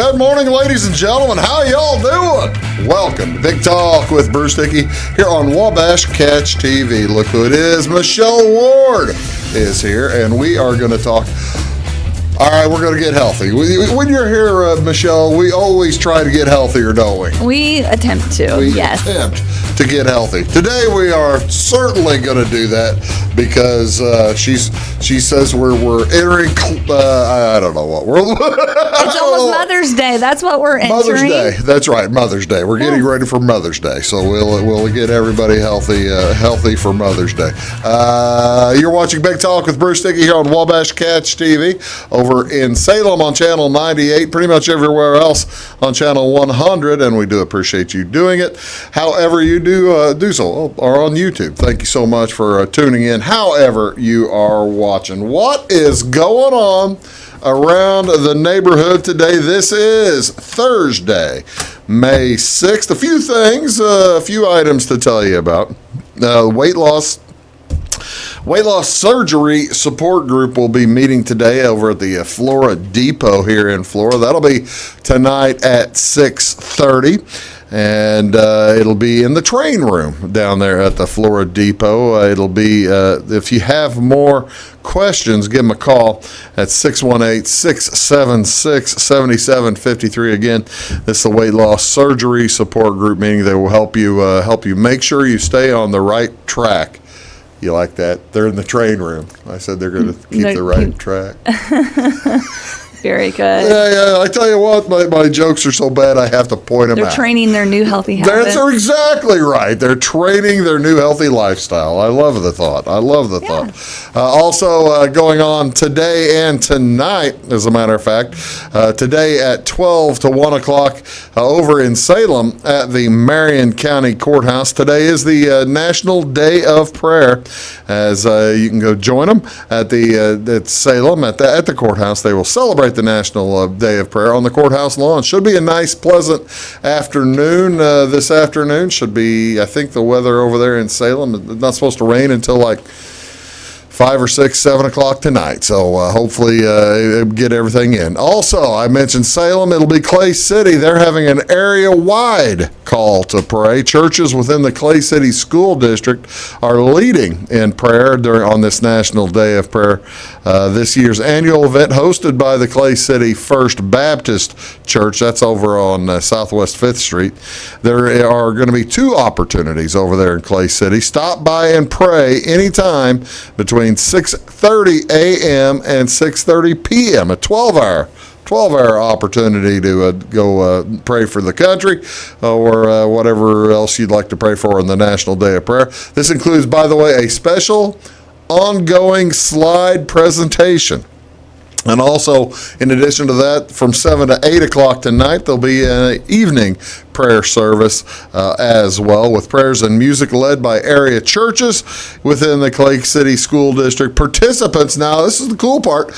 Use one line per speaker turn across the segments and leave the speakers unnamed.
Good morning, ladies and gentlemen. How y'all doing? Welcome to Big Talk with Bruce Dickey here on Wabash Catch TV. Look who it is. Michelle Ward is here, and we are going to talk. All right, we're going to get healthy. When you're here, Michelle, we always try to get healthier, don't we?
We attempt to, yes.
We attempt to get healthy. Today we are certainly going to do that because she says we're entering, I don't know what.
It's almost Mother's Day. That's what we're entering.
Mother's Day. That's right, Mother's Day. We're getting ready for Mother's Day, so we'll get everybody healthy for Mother's Day. You're watching Big Talk with Bruce Dickey here on Wabash Catch TV. Over in Salem on Channel 98, pretty much everywhere else on Channel 100, and we do appreciate you doing it. However you do so, or on YouTube. Thank you so much for tuning in. However you are watching. What is going on around the neighborhood today? This is Thursday, May 6th. A few things, a few items to tell you about. Weight loss surgery support group will be meeting today over at the Flora Depot here in Florida. That'll be tonight at 6:30. And it'll be in the train room down there at the Flora Depot. It'll be, if you have more questions, give them a call at 618-676-7753. Again, this is the weight loss surgery support group meeting. They will help you make sure you stay on the right track. You like that? They're in the train room. I said they're going to keep the right track.
Very good.
Yeah. I tell you what, my jokes are so bad I have to point them out.
They're training their new healthy habits.
That's exactly right. They're training their new healthy lifestyle. I love the thought. thought. Also going on today and tonight, as a matter of fact, today at 12 to 1 o'clock over in Salem at the Marion County Courthouse. Today is the National Day of Prayer, as you can go join them at Salem at the courthouse. They will celebrate the National Day of Prayer on the courthouse lawn. Should be a nice, pleasant afternoon. This afternoon should be, I think the weather over there in Salem, it's not supposed to rain until like 5 or 6, 7 o'clock tonight. So hopefully get everything in. Also, I mentioned Salem. It'll be Clay City. They're having an area-wide call to pray. Churches within the Clay City School District are leading in prayer on this National Day of Prayer. This year's annual event hosted by the Clay City First Baptist Church. That's over on Southwest 5th Street. There are going to be 2 opportunities over there in Clay City. Stop by and pray anytime between 6:30 a.m. and 6:30 p.m. A 12-hour opportunity to go pray for the country or whatever else you'd like to pray for on the National Day of Prayer. This includes, by the way, a special ongoing slide presentation. And also, in addition to that, from 7 to 8 o'clock tonight, there'll be an evening prayer service as well, with prayers and music led by area churches within the Clay City School District. Participants, now this is the cool part,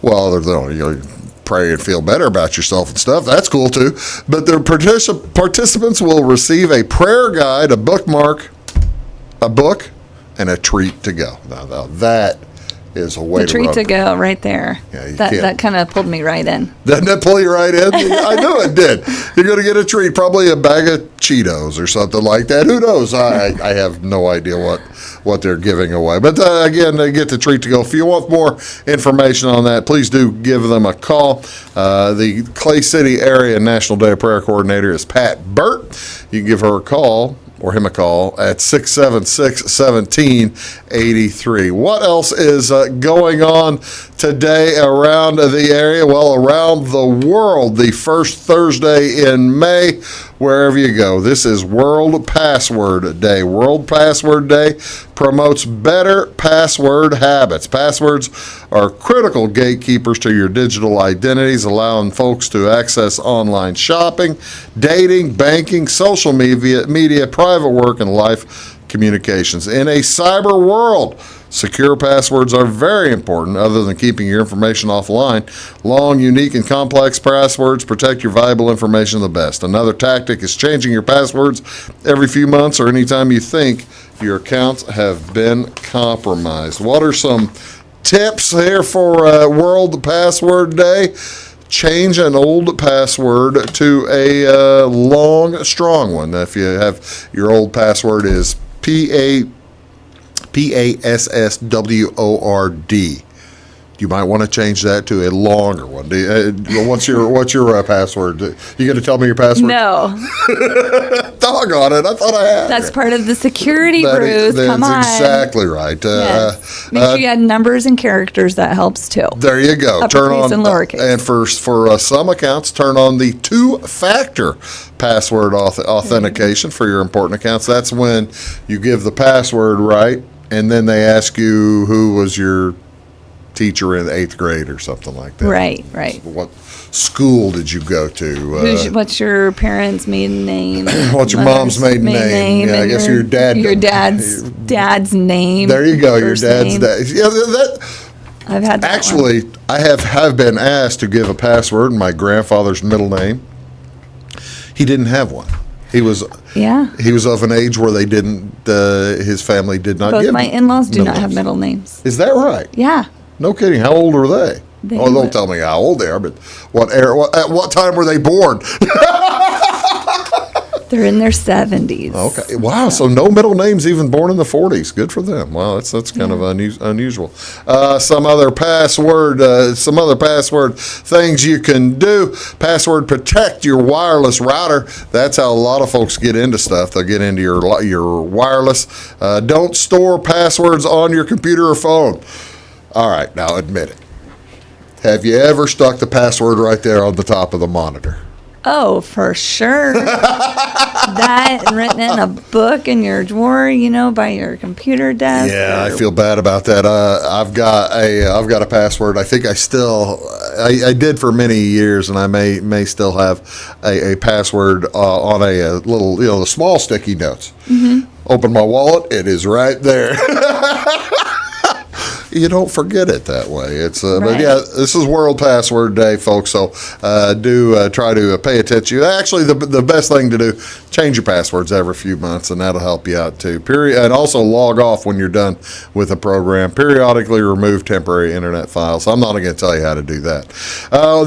well, you pray and feel better about yourself and stuff. That's cool too. But the participants will receive a prayer guide, a bookmark, a book, and a treat to go. Now that is a way
the treat to go right there. Yeah, that kind of pulled me right in.
Doesn't that pull you right in? I knew it did. You're going to get a treat, probably a bag of Cheetos or something like that. Who knows? I have no idea what they're giving away. But again, they get the treat to go. If you want more information on that, please do give them a call. The Clay City Area National Day of Prayer Coordinator is Pat Burt. You can give her a call or him a call at 676-1783. What else is going on today around the area? Well, around the world, the first Thursday in May, wherever you go. This is World Password Day. World Password Day promotes better password habits. Passwords are critical gatekeepers to your digital identities, allowing folks to access online shopping, dating, banking, social media, private work, and life communications. In a cyber world, secure passwords are very important. Other than keeping your information offline, long, unique, and complex passwords protect your valuable information the best. Another tactic is changing your passwords every few months or anytime you think your accounts have been compromised. What are some tips here for World Password Day? change an old password to a long, strong one. If you have your old password is PASSWORD. You might want to change that to a longer one. What's your password? You going to tell me your password?
No.
Doggone it! I thought I had.
That's part of the security ruse. Come on.
That's exactly right.
Yes. Make sure you add numbers and characters. That helps too.
There you go.
Uppercase and lowercase.
And for some accounts, turn on the two-factor password authentication for your important accounts. That's when you give the password right, and then they ask you who was your teacher in 8th grade or something like that.
Right.
What school did you go to?
What's your parents' maiden name?
What's your mom's maiden name? Yeah, I guess your dad.
Your dad's name.
There you go. Your dad's dad. Yeah,
I've had that
actually.
One.
I have been asked to give a password in my grandfather's middle name. He didn't have one. He was of an age where they didn't. His family did not.
Both my in-laws do not have middle names.
Is that right?
Yeah.
No kidding. How old are they? Don't tell me how old they are, but at what time were they born?
They're in their 70s.
Okay. Wow. So no middle names even born in the 40s. Good for them. Wow. That's kind of unusual. Some other password things you can do. Password protect your wireless router. That's how a lot of folks get into stuff. They'll get into your wireless. Don't store passwords on your computer or phone. All right. Now admit it. Have you ever stuck the password right there on the top of the monitor?
Oh, for sure. That written in a book in your drawer, by your computer desk.
Yeah, I feel bad about that. I've got a password. I think I did for many years, and I may still have a password on a little, the small sticky notes. Mm-hmm. Open my wallet. It is right there. You don't forget it that way. It's right. But yeah, this is World Password Day, folks. So do try to pay attention. Actually, the best thing to do, change your passwords every few months, and that'll help you out too. And also log off when you're done with a program. Periodically remove temporary internet files. I'm not going to tell you how to do that.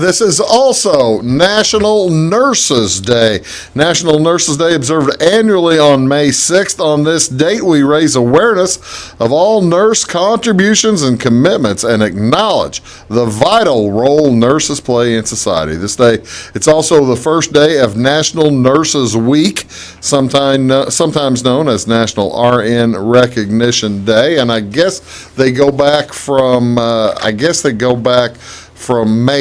This is also National Nurses Day. National Nurses Day observed annually on May 6th. On this date, we raise awareness of all nurse contributions and commitments and acknowledge the vital role nurses play in society. This day, it's also the first day of National Nurses Week, sometimes known as National RN Recognition Day, and I guess they go back from May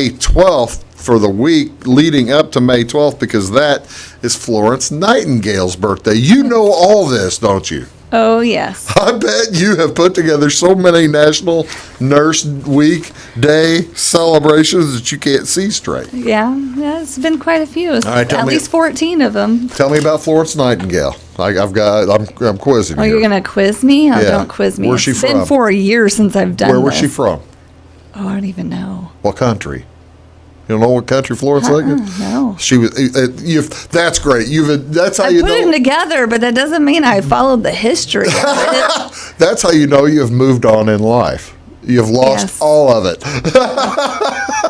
12th for the week leading up to May 12th because that is Florence Nightingale's birthday. You know all this, don't you?
Oh, yes.
I bet you have put together so many National Nurse Week Day celebrations that you can't see straight.
Yeah, it's been quite a few.
All right,
at least 14 of them.
Tell me about Florence Nightingale. I'm quizzing you.
Oh, you're going to quiz me? Oh, yeah. Don't quiz me.
Where's she from?
It's been 4 years since I've done this.
Where was she from?
Oh, I don't even know.
What country? You don't know what country Florence Nightingale?
No.
She was. That's great. That's how you know. I
put them together, but that doesn't mean I followed the history of it.
That's how you know you have moved on in life. You've lost all of it.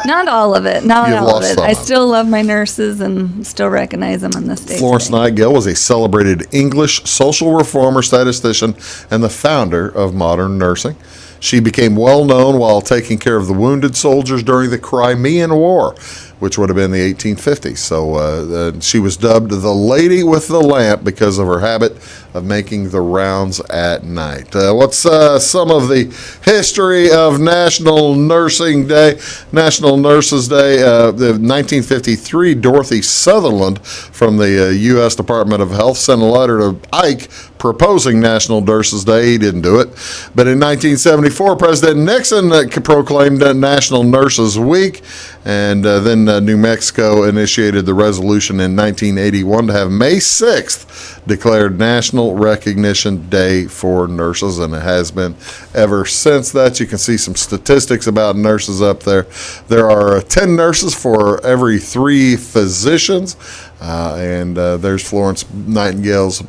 Not all of it. Not all of it. I still love my nurses and still recognize them on this day.
Florence Nightingale was a celebrated English social reformer, statistician, and the founder of modern nursing. She became well known while taking care of the wounded soldiers during the Crimean War, which would have been the 1850s. So she was dubbed the Lady with the Lamp because of her habit of making the rounds at night. What's some of the history of National Nursing Day? National Nurses Day, 1953, Dorothy Sutherland from the U.S. Department of Health sent a letter to Ike proposing National Nurses Day. He didn't do it. But in 1974, President Nixon proclaimed National Nurses Week, and then New Mexico initiated the resolution in 1981 to have May 6th declared National Recognition Day for nurses, and it has been ever since that. You can see some statistics about nurses up there. There are 10 nurses for every 3 physicians, and there's Florence Nightingale's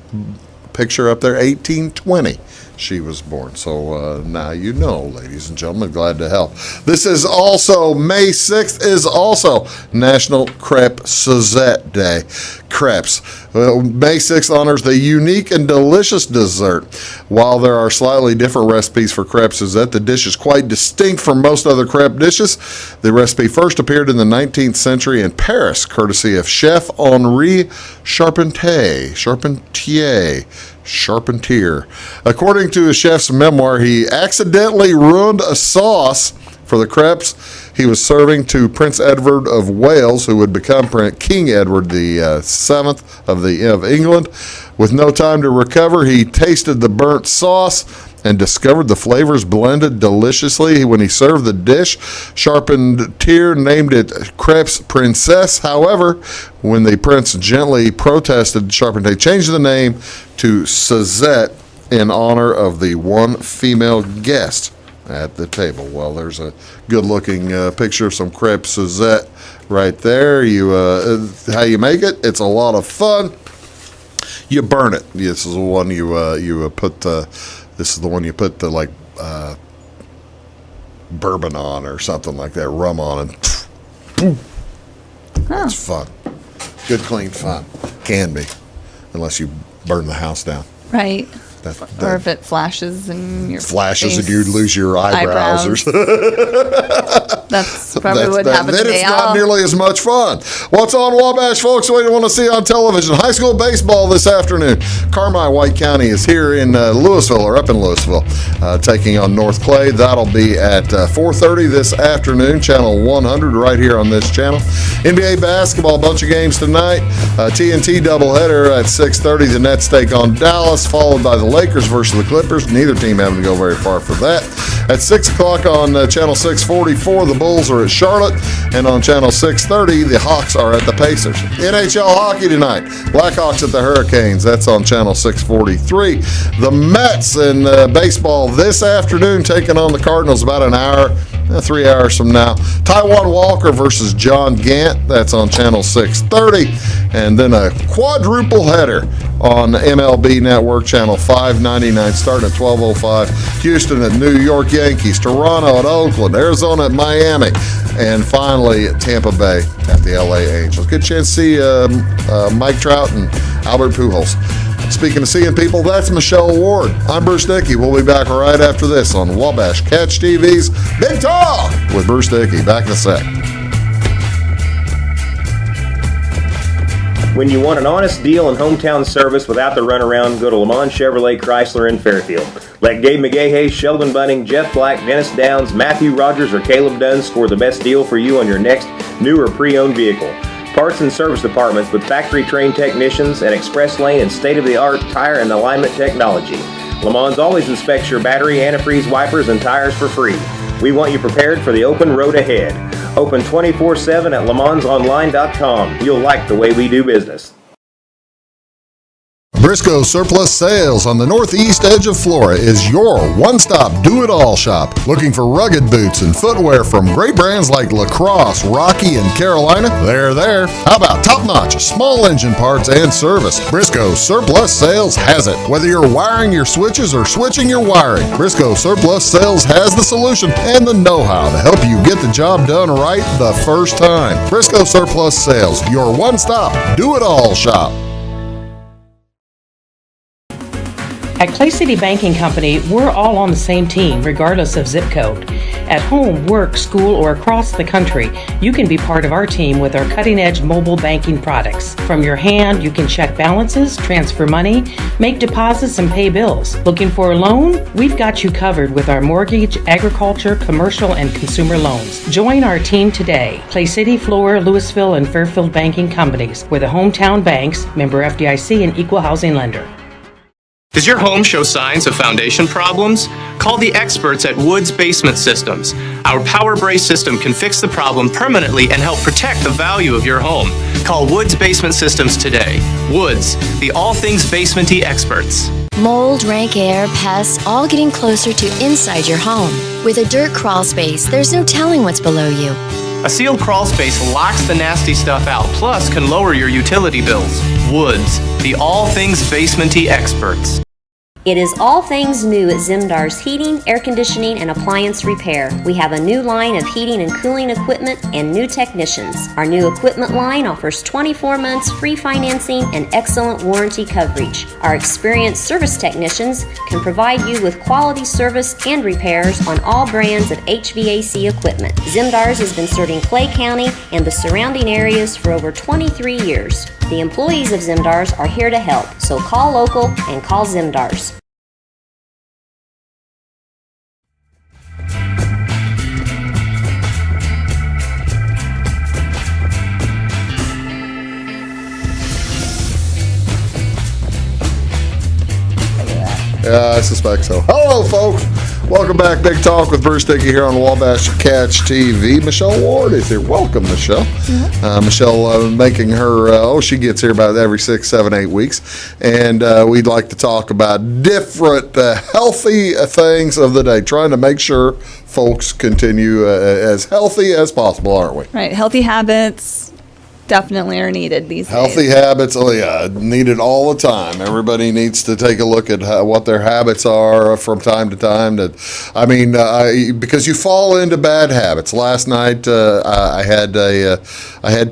picture up there, 1820. she was born. So now you know, ladies and gentlemen, glad to help. This is also, May 6th is also National Crepe Suzette Day. Crepes. May 6th honors the unique and delicious dessert. While there are slightly different recipes for crepe Suzette, the dish is quite distinct from most other crepe dishes. The recipe first appeared in the 19th century in Paris, courtesy of Chef Henri Charpentier. According to his chef's memoir, he accidentally ruined a sauce for the crepes he was serving to Prince Edward of Wales, who would become King Edward the Seventh of England. With no time to recover, he tasted the burnt sauce and discovered the flavors blended deliciously. When he served the dish, Charpentier named it Crepes Princess. However, when the prince gently protested, Charpentier changed the name to Suzette in honor of the one female guest at the table. Well, there's a good-looking picture of some crepe Suzette right there. How you make it? It's a lot of fun. You burn it. This is the one you put. This is the one you put the bourbon on or something like that, rum on, and it's fun. Good, clean fun. Can be, unless you burn the house down.
Right. Or if it flashes in your face,
and you lose your eyebrows.
That's probably what happened
Then
today.
it's not nearly as much fun. What's on Wabash, folks? What do you want to see on television? High school baseball this afternoon. Carmi White County is here in Louisville, or up in Louisville, taking on North Clay. That'll be at 4:30 this afternoon, channel 100, right here on this channel. NBA basketball, a bunch of games tonight. TNT doubleheader at 6:30. The Nets take on Dallas, followed by the Lakers versus the Clippers. Neither team having to go very far for that. At 6 o'clock on channel 644, the Bulls are at Charlotte, and on channel 630, the Hawks are at the Pacers. NHL hockey tonight. Blackhawks at the Hurricanes. That's on channel 643. The Mets in baseball this afternoon, taking on the Cardinals about an hour, 3 hours from now. Taiwan Walker versus John Gant. That's on channel 630. And then a quadruple header on MLB Network, channel 599, starting at 12:05. Houston at New York Yankees, Toronto at Oakland, Arizona at Miami, and finally Tampa Bay at the LA Angels. Good chance to see Mike Trout and Albert Pujols. Speaking of seeing people, that's Michelle Ward. I'm Bruce Dickey. We'll be back right after this on Wabash Catch TV's Big Talk with Bruce Dickey. Back in a sec.
When you want an honest deal and hometown service without the runaround, go to Lamont Chevrolet Chrysler in Fairfield. Let Gabe McGahey, Sheldon Bunning, Jeff Black, Dennis Downs, Matthew Rogers, or Caleb Dunn score the best deal for you on your next new or pre-owned vehicle. Parts and service departments with factory-trained technicians and express lane and state-of-the-art tire and alignment technology. Lamont always inspects your battery, antifreeze, wipers, and tires for free. We want you prepared for the open road ahead. Open 24/7 at LeMansOnline.com. You'll like the way we do business.
Briscoe Surplus Sales on the northeast edge of Flora is your one-stop do-it-all shop. Looking for rugged boots and footwear from great brands like Lacrosse, Rocky, and Carolina? They're there. How about top-notch small engine parts and service? Briscoe Surplus Sales has it. Whether you're wiring your switches or switching your wiring, Briscoe Surplus Sales has the solution and the know-how to help you get the job done right the first time. Briscoe Surplus Sales, your one-stop do-it-all shop.
At Clay City Banking Company, we're all on the same team, regardless of zip code. At home, work, school, or across the country, you can be part of our team with our cutting-edge mobile banking products. From your hand, you can check balances, transfer money, make deposits, and pay bills. Looking for a loan? We've got you covered with our mortgage, agriculture, commercial, and consumer loans. Join our team today. Clay City, Flora, Louisville, and Fairfield Banking Companies. We're the hometown banks, member FDIC, and equal housing lender.
Does your home show signs of foundation problems? Call the experts at Woods Basement Systems. Our Power Brace system can fix the problem permanently and help protect the value of your home. Call Woods Basement Systems today. Woods, the all things basement-y experts.
Mold, rank air, pests, all getting closer to inside your home. With a dirt crawl space, there's no telling what's below you.
A sealed crawl space locks the nasty stuff out, plus can lower your utility bills. Woods, the all things basement-y experts.
It is all things new at Zimdar's Heating, Air Conditioning, and Appliance Repair. We have a new line of heating and cooling equipment and new technicians. Our new equipment line offers 24 months free financing and excellent warranty coverage. Our experienced service technicians can provide you with quality service and repairs on all brands of HVAC equipment. Zimdar's has been serving Clay County and the surrounding areas for over 23 years. The employees of Zimdar's are here to help, so call local and call Zimdar's.
Yeah, I suspect so. Hello, folks. Welcome back. Big Talk with Bruce Dickey here on Wabash Catch TV. Michelle Ward is here. Welcome, Michelle. Michelle making her, she gets here about every 6, 7, 8 weeks. And we'd like to talk about different healthy things of the day, trying to make sure folks continue as healthy as possible, aren't we?
Right. Healthy habits definitely are needed these days.
Healthy habits, needed all the time. Everybody needs to take a look at what their habits are from time to time. Because you fall into bad habits. Last night I had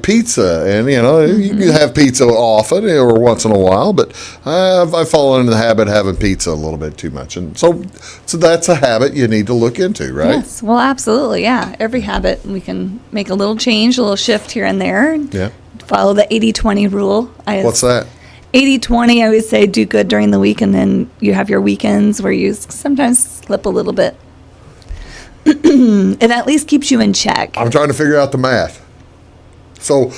pizza, and you can have pizza often or once in a while, but I've fallen into the habit of having pizza a little bit too much, and so that's a habit you need to look into, right?
Yes, well, absolutely, yeah. Every habit we can make a little change, a little shift here and there.
Yeah.
Follow the 80-20 rule.
What's that?
80-20, I always say do good during the week, and then you have your weekends where you sometimes slip a little bit. It at least keeps you in check.
I'm trying to figure out the math. So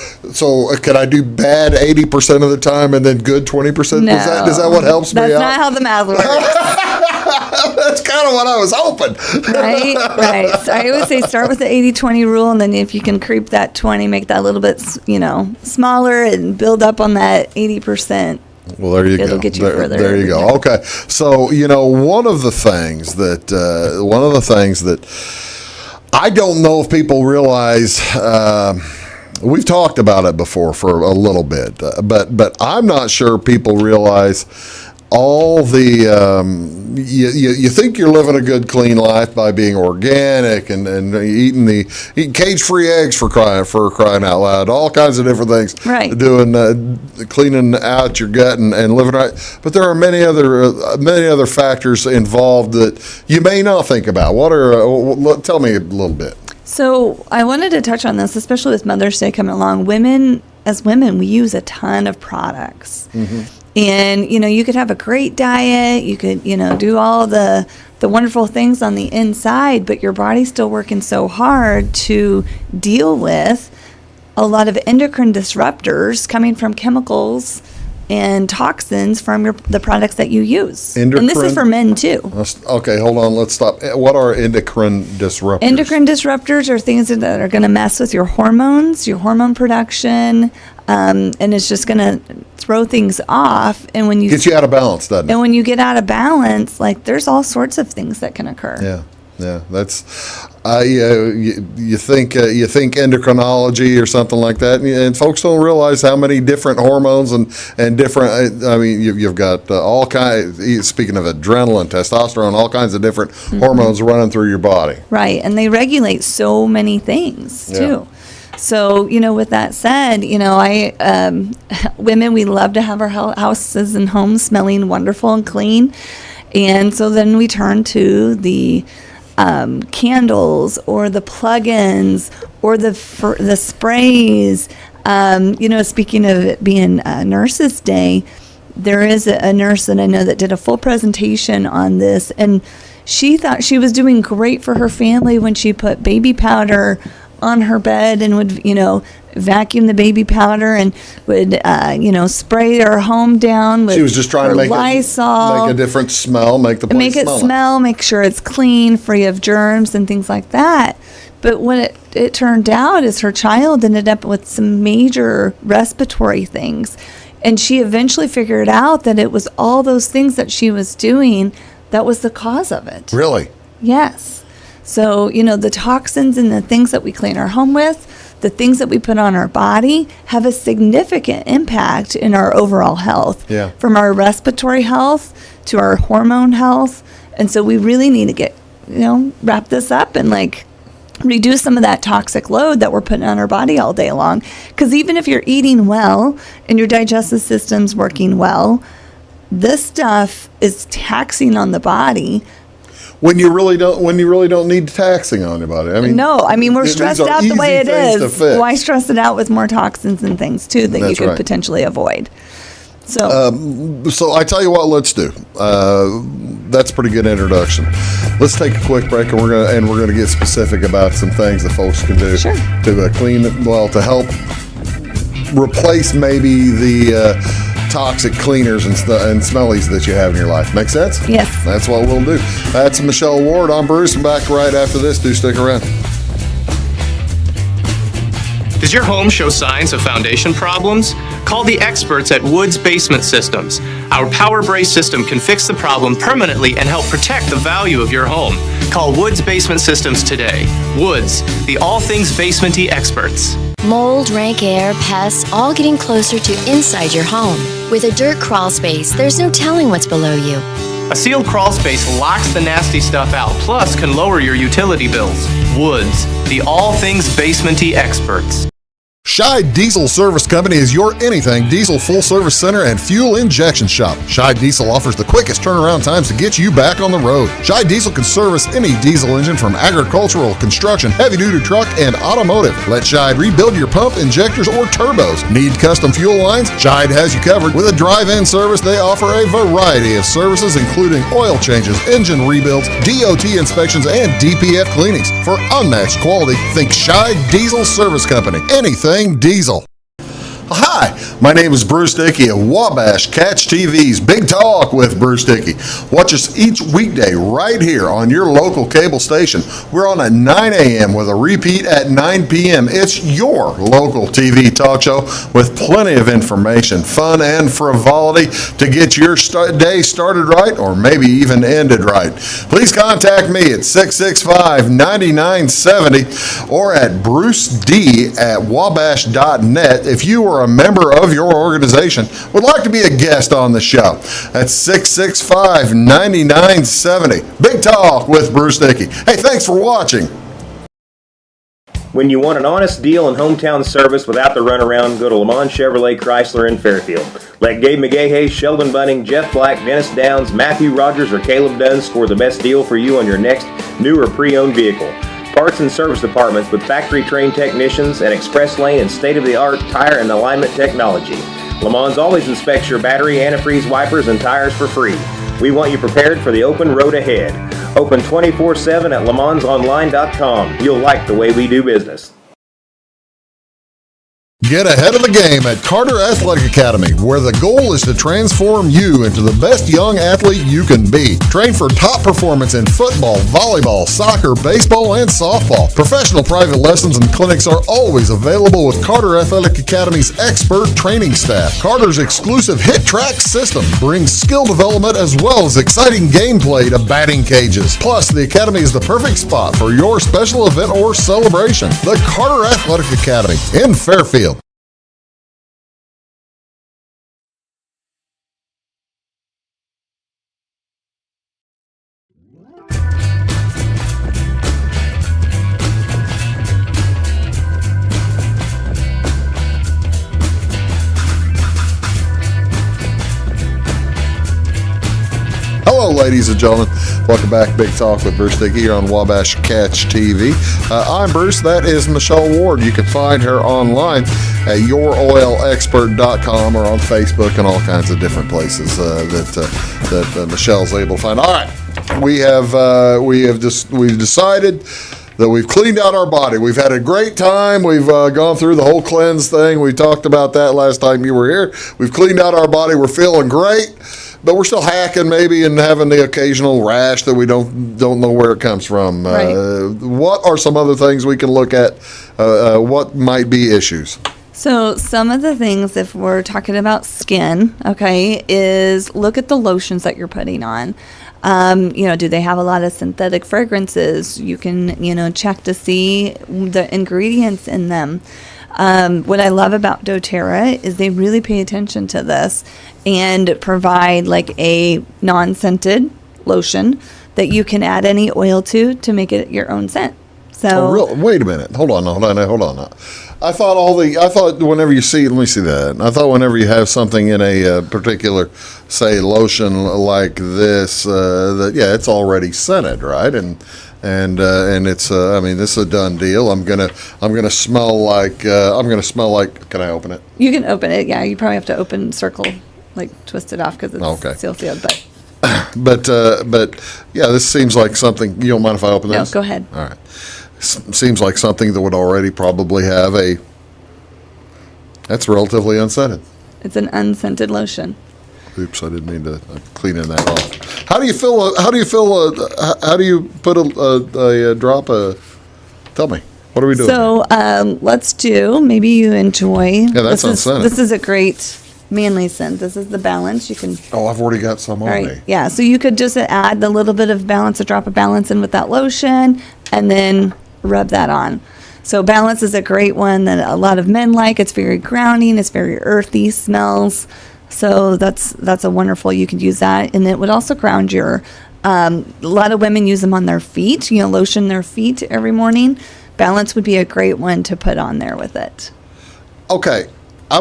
can I do bad 80% of the time and then good 20%?
No.
Is that what helps me out?
That's not how the math works.
That's kind of what I was hoping.
Right. So I always say start with the 80-20 rule, and then if you can creep that 20, make that a little bit, smaller and build up on that 80%.
Well, there you go.
It'll get you further.
There you go. Okay. So, one of the things that I don't know if people realize, we've talked about it before for a little bit, but I'm not sure people realize all the you think you're living a good clean life by being organic and eating cage-free eggs for crying out loud, all kinds of different things,
right?
Doing cleaning out your gut and living right, but there are many other factors involved that you may not think about. Tell me a little bit.
So I wanted to touch on this, especially with Mother's Day coming along. As women, we use a ton of products. Mm-hmm. And, you could have a great diet. You could, do all the wonderful things on the inside, but your body's still working so hard to deal with a lot of endocrine disruptors coming from chemicals and toxins from the products that you use. And this is for men too.
Okay, hold on. Let's stop. What are endocrine disruptors?
Endocrine disruptors are things that are going to mess with your hormones, your hormone production, and it's just going to throw things off. And when you
gets you out of balance, doesn't it?
And when you get out of balance, there's all sorts of things that can occur.
Yeah, that's you think endocrinology or something like that, and folks don't realize how many different hormones and different. You've got all kinds. Speaking of adrenaline, testosterone, all kinds of different hormones running through your body.
Right, and they regulate so many things too. So, with that said, women, we love to have our houses and homes smelling wonderful and clean, and so then we turn to the candles or the plug-ins or the sprays. Speaking of it being Nurses Day, there is a nurse that I know that did a full presentation on this, and she thought she was doing great for her family when she put baby powder on her bed and would, vacuum the baby powder and would, spray her home down with.
She was just trying to make
Lysol,
make a different smell, make the place
smell, make sure it's clean, free of germs and things like that. But what it turned out is her child ended up with some major respiratory things, and she eventually figured out that it was all those things that she was doing that was the cause of it.
Really?
Yes. So, the toxins and the things that we clean our home with, the things that we put on our body have a significant impact in our overall health.
Yeah.
From our respiratory health to our hormone health. And so we really need to get, wrap this up and reduce some of that toxic load that we're putting on our body all day long. Because even if you're eating well and your digestive system's working well, this stuff is taxing on the body.
When you really don't need taxing on your body.
We're stressed out the way it is.
Fix.
Why stress it out with more toxins and things too that you could potentially avoid? So
I tell you what, let's do. That's a pretty good introduction. Let's take a quick break, and we're gonna get specific about some things that folks can do to help replace maybe the toxic cleaners and smellies that you have in your life. Make sense?
Yes.
That's what we'll do. That's Michelle Ward. I'm Bruce. I'm back right after this. Do stick around.
Does your home show signs of foundation problems? Call the experts at Woods Basement Systems. Our power brace system can fix the problem permanently and help protect the value of your home. Call Woods Basement Systems today. Woods, the all things basement-y experts.
Mold, rank air, pests, all getting closer to inside your home. With a dirt crawl space, there's no telling what's below you.
A sealed crawl space locks the nasty stuff out, plus can lower your utility bills. Woods, the all things basement-y experts.
Scheid Diesel Service Company is your anything diesel full service center and fuel injection shop. Scheid Diesel offers the quickest turnaround times to get you back on the road. Scheid Diesel can service any diesel engine from agricultural, construction, heavy-duty truck, and automotive. Let Scheid rebuild your pump, injectors, or turbos. Need custom fuel lines? Scheid has you covered. With a drive-in service, they offer a variety of services, including oil changes, engine rebuilds, DOT inspections, and DPF cleanings. For unmatched quality, think Scheid Diesel Service Company. Anything diesel. Hi, my name is Bruce Dickey of Wabash Catch TV's Big Talk with Bruce Dickey. Watch us each weekday right here on your local cable station. We're on at 9 a.m. with a repeat at 9 p.m. It's your local TV talk show with plenty of information, fun, and frivolity to get your day started right or maybe even ended right. Please contact me at 665-9970 or at bruced@wabash.net if you are a member of your organization would like to be a guest on the show. That's 665-9970. Big Talk with Bruce Dickey. Hey, thanks for watching.
When you want an honest deal and hometown service without the runaround, go to Lamont Chevrolet Chrysler in Fairfield. Let Gabe McGahey, Sheldon Bunning, Jeff Black, Dennis Downs, Matthew Rogers, or Caleb Dunn score the best deal for you on your next new or pre-owned vehicle. Parts and service departments with factory-trained technicians and express lane and state-of-the-art tire and alignment technology. Le Mans always inspects your battery, antifreeze, wipers, and tires for free. We want you prepared for the open road ahead. Open 24/7 at lemansonline.com. You'll like the way we do business.
Get ahead of the game at Carter Athletic Academy, where the goal is to transform you into the best young athlete you can be. Train for top performance in football, volleyball, soccer, baseball, and softball. Professional private lessons and clinics are always available with Carter Athletic Academy's expert training staff. Carter's exclusive Hit Track system brings skill development as well as exciting gameplay to batting cages. Plus, the Academy is the perfect spot for your special event or celebration. The Carter Athletic Academy in Fairfield. Hello, ladies and gentlemen. Welcome back. Big Talk with Bruce Dickey here on Wabash Catch TV. I'm Bruce. That is Michelle Ward. You can find her online at youroilexpert.com or on Facebook and all kinds of different places that Michelle's able to find. All right, we've decided that we've cleaned out our body. We've had a great time. We've gone through the whole cleanse thing. We talked about that last time you were here. We've cleaned out our body. We're feeling great. But we're still hacking maybe and having the occasional rash that we don't know where it comes from.
Right.
What are some other things we can look at? What might be issues?
So some of the things, if we're talking about skin, okay, is look at the lotions that you're putting on. Do they have a lot of synthetic fragrances? You can, check to see the ingredients in them. What I love about doTERRA is they really pay attention to this and provide like a non-scented lotion that you can add any oil to make it your own scent. So
wait a minute. Hold on. I thought whenever you see, let me see that. I thought whenever you have something in a particular, say, lotion like this, it's already scented, right? And it's this is a done deal. I'm gonna smell like. Can I open it?
You can open it. Yeah, you probably have to open circle, like twist it off because it's sealed.
But this seems like something. You don't mind if I open this?
No, go ahead.
All right. Seems like something that would already probably have that's relatively unscented.
It's an unscented lotion.
Oops, I didn't mean to cleaning that off. How do you put a drop tell me, what are we doing?
So let's do, maybe you enjoy.
Yeah, that's unscented.
This is a great manly scent. This is the Balance. You can.
Oh, I've already got some on me.
Yeah, so you could just add the little bit of Balance, a drop of Balance in with that lotion, and then rub that on. So Balance is a great one that a lot of men like. It's very grounding. It's very earthy smells. So that's a wonderful. You could use that, and it would also ground your. A lot of women use them on their feet. Lotion their feet every morning. Balance would be a great one to put on there with it.
Okay, I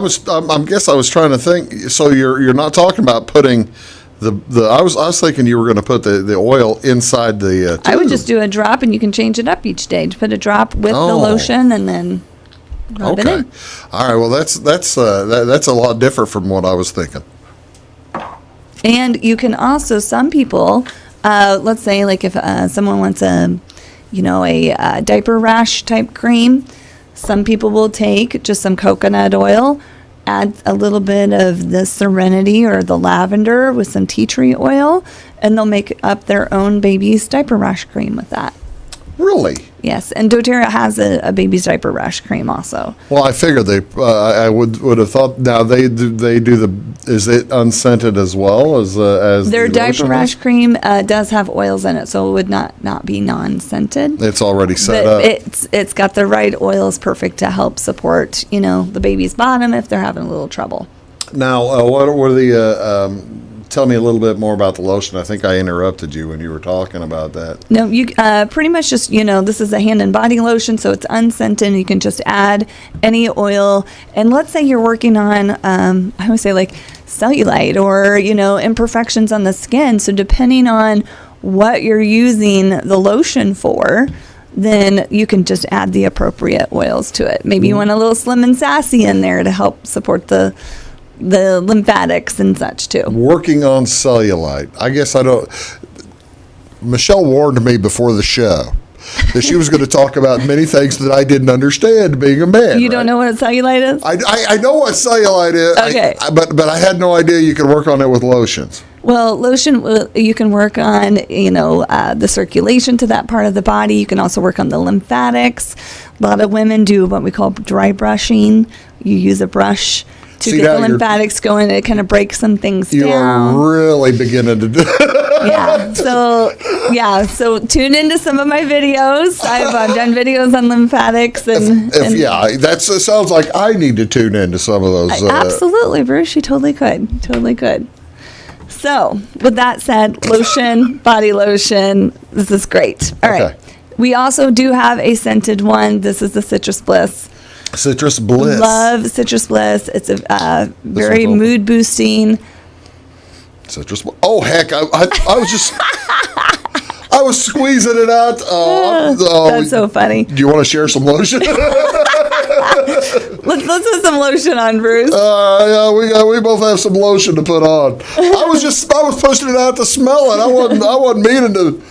guess I was trying to think. So you're not talking about putting I was thinking you were going to put the oil inside the tube.
I would just do a drop, and you can change it up each day. Put a drop with the lotion, and then rub it in.
All right. Well, that's a lot different from what I was thinking.
And you can also, some people, let's say like if someone wants a diaper rash type cream, some people will take just some coconut oil, add a little bit of the Serenity or the lavender with some tea tree oil, and they'll make up their own baby's diaper rash cream with that.
Really?
Yes, and doTERRA has a baby's diaper rash cream also.
Well, I figured I would have thought. Now they do is it unscented as well as
their
the
diaper rash cream does have oils in it, so it would not be non-scented.
It's already set
but
up.
It's got the right oils, perfect to help support the baby's bottom if they're having a little trouble.
Now, what were the? Tell me a little bit more about the lotion. I think I interrupted you when you were talking about that.
No, you pretty much just, this is a hand and body lotion, so it's unscented. You can just add any oil. And let's say you're working on, I would say like cellulite or, imperfections on the skin. So depending on what you're using the lotion for, then you can just add the appropriate oils to it. Maybe you want a little Slim and Sassy in there to help support the lymphatics and such too.
Working on cellulite. I guess I don't. Michelle warned me before the show that she was going to talk about many things that I didn't understand being a man.
You don't know what cellulite is?
I know what cellulite is.
Okay.
But I had no idea you could work on it with lotions.
Well, lotion, you can work on, the circulation to that part of the body. You can also work on the lymphatics. A lot of women do what we call dry brushing. You use a brush to get the lymphatics going. It kind of breaks some things down.
You are really beginning to do.
So tune into some of my videos. I've done videos on lymphatics
that sounds like I need to tune into some of those.
Absolutely, Bruce. You totally could. So, with that said, lotion, body lotion, this is great. All right. We also do have a scented one. This is the Citrus Bliss.
Citrus Bliss.
Love Citrus Bliss. It's a very mood boosting.
Citrus Bliss. Oh heck! I was just I was squeezing it out.
That's so funny.
Do you want to share some lotion?
Let's put some lotion on, Bruce.
We both have some lotion to put on. I was pushing it out to smell it. I wasn't meaning to.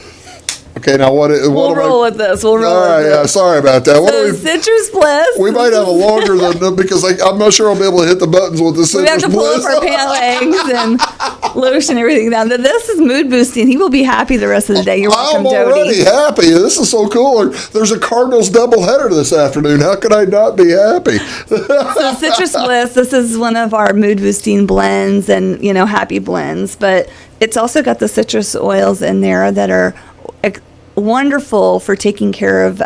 Okay, now
We'll roll with this. We'll roll
All
with
right,
this.
yeah, sorry about that. What
So
do
Citrus Bliss.
we might have a longer than because I'm not sure I'll be able to hit the buttons with the
We have
Citrus
to pull
Bliss.
up our pant legs and lotion and everything down. This is mood boosting. He will be happy the rest of the day. You're welcome,
I'm already
Jody.
happy. This is so cool. There's a Cardinals doubleheader this afternoon. How could I not be happy?
So Citrus Bliss, this is one of our mood boosting blends and, happy blends, but it's also got the citrus oils in there that are wonderful for taking care of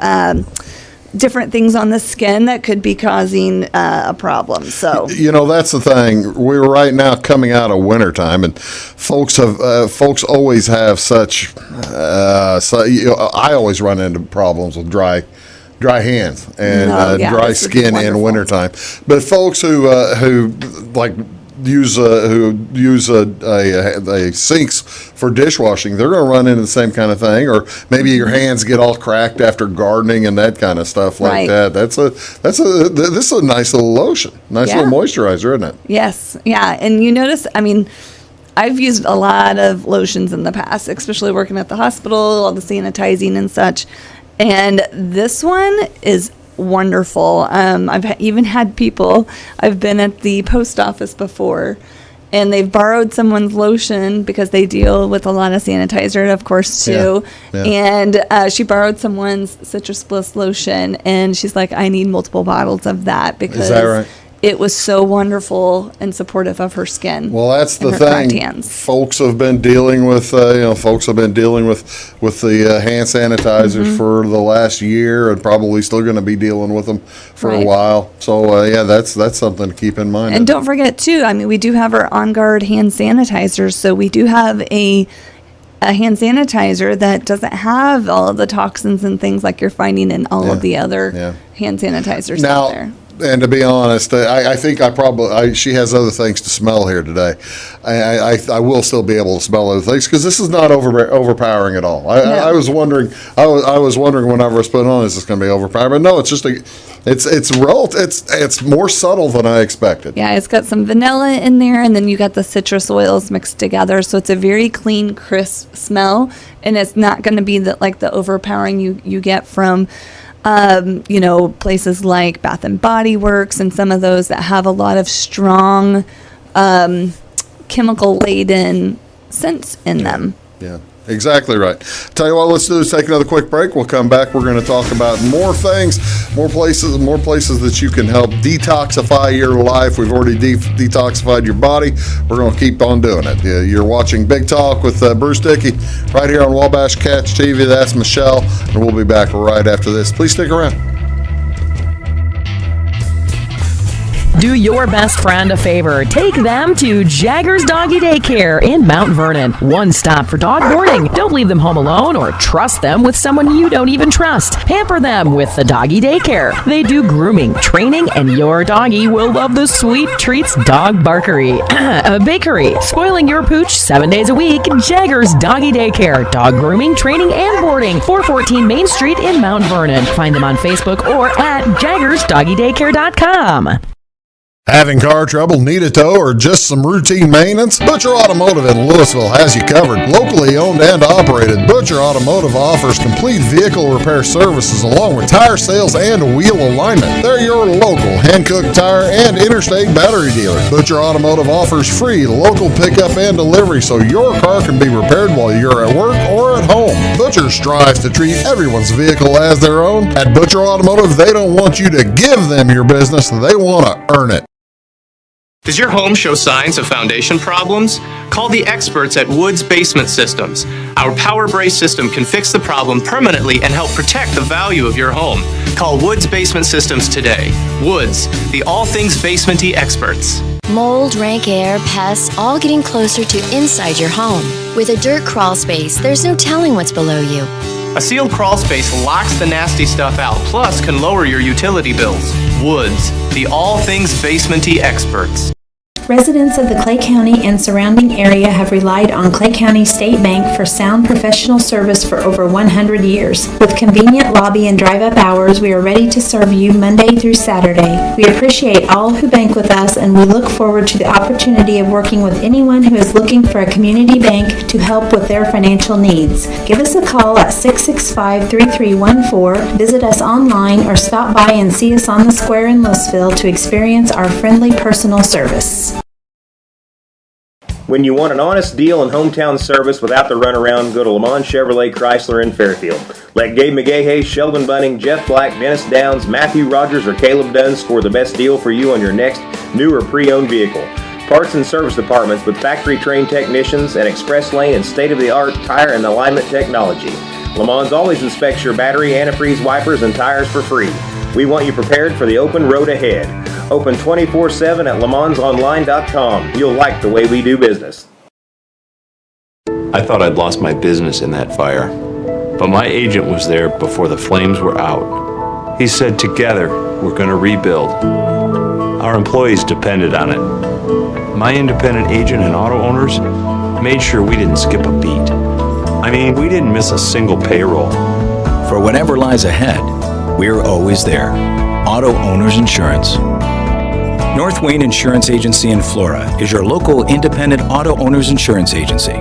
different things on the skin that could be causing a problem. So
That's the thing. We're right now coming out of wintertime, and folks always have such. I always run into problems with dry hands and dry
this would be
skin in
wonderful.
wintertime. But folks who like use sinks for dishwashing, they're going to run into the same kind of thing, or maybe your hands get all cracked after gardening and that kind of stuff like
Right.
that. This is a nice little lotion, nice little moisturizer, isn't it?
Yes, yeah, and you notice, I've used a lot of lotions in the past, especially working at the hospital, all the sanitizing and such, and this one is wonderful. I've even had people, I've been at the post office before, and they've borrowed someone's lotion because they deal with a lot of sanitizer, of course, too.
Yeah.
And she borrowed someone's Citrus Bliss lotion, and she's like, I need multiple bottles of that because
Is that right?
it was so wonderful and supportive of her skin.
Well, that's the
and her cracked
thing.
hands.
Folks have been dealing with, with the hand sanitizers
Mm-hmm.
for the last year, and probably still going to be dealing with them for a
Right.
while. So, that's something to keep in mind.
And don't forget, too, we do have our On Guard hand sanitizers. So we do have a hand sanitizer that doesn't have all of the toxins and things like you're finding in all of the other hand sanitizers out there.
Now, and to be honest, I think she has other things to smell here today. I will still be able to smell other things because this is not overpowering at all. I was wondering whenever I was putting on, is this going to be overpowering? But no, it's just it's more subtle than I expected.
Yeah, it's got some vanilla in there, and then you got the citrus oils mixed together. So it's a very clean, crisp smell, and it's not going to be the overpowering you get from places like Bath and Body Works and some of those that have a lot of strong chemical laden scents in them.
Yeah, exactly right. Tell you what, let's do is take another quick break. We'll come back. We're going to talk about more things, more places that you can help detoxify your life. We've already detoxified your body. We're going to keep on doing it. You're watching Big Talk with Bruce Dickey right here on Wabash Catch TV. That's Michelle, and we'll be back right after this. Please stick around.
Do your best friend a favor. Take them to Jagger's Doggy Daycare in Mount Vernon. One stop for dog boarding. Don't leave them home alone or trust them with someone you don't even trust. Pamper them with the Doggy Daycare. They do grooming, training, and your doggy will love the sweet treats dog barkery. Bakery. Spoiling your pooch 7 days a week. Jagger's Doggy Daycare. Dog grooming, training, and boarding. 414 Main Street in Mount Vernon. Find them on Facebook or at jaggersdoggydaycare.com.
Having car trouble, need a tow, or just some routine maintenance? Butcher Automotive in Louisville has you covered. Locally owned and operated, Butcher Automotive offers complete vehicle repair services along with tire sales and wheel alignment. They're your local Hankook tire and interstate battery dealer. Butcher Automotive offers free local pickup and delivery so your car can be repaired while you're at work or at home. Butcher strives to treat everyone's vehicle as their own. At Butcher Automotive, they don't want you to give them your business, they want to earn it.
Does your home show signs of foundation problems? Call the experts at Woods Basement Systems. Our Power Brace system can fix the problem permanently and help protect the value of your home. Call Woods Basement Systems today. Woods, the all things basementy experts.
Mold, rank air, pests, all getting closer to inside your home. With a dirt crawl space, there's no telling what's below you.
A sealed crawl space locks the nasty stuff out, plus can lower your utility bills. Woods, the all things basementy experts.
Residents of the Clay County and surrounding area have relied on Clay County State Bank for sound professional service for over 100 years. With convenient lobby and drive-up hours, we are ready to serve you Monday through Saturday. We appreciate all who bank with us, and we look forward to the opportunity of working with anyone who is looking for a community bank to help with their financial needs. Give us a call at 665-3314, visit us online, or stop by and see us on the square in Louisville to experience our friendly personal service.
When you want an honest deal and hometown service without the runaround, go to Lamont Chevrolet Chrysler in Fairfield. Let Gabe McGahey, Sheldon Bunning, Jeff Black, Dennis Downs, Matthew Rogers, or Caleb Dunn score the best deal for you on your next new or pre-owned vehicle. Parts and service departments with factory-trained technicians and express lane and state-of-the-art tire and alignment technology. Lamont always inspects your battery, antifreeze, wipers, and tires for free. We want you prepared for the open road ahead. Open 24/7 at LeMansOnline.com. You'll like the way we do business.
I thought I'd lost my business in that fire, but my agent was there before the flames were out. He said, together, we're going to rebuild. Our employees depended on it. My independent agent and auto owners made sure we didn't skip a beat. I mean, we didn't miss a single payroll.
For whatever lies ahead, we're always there. Auto Owners Insurance. North Wayne Insurance Agency in Flora is your local independent auto owners insurance agency.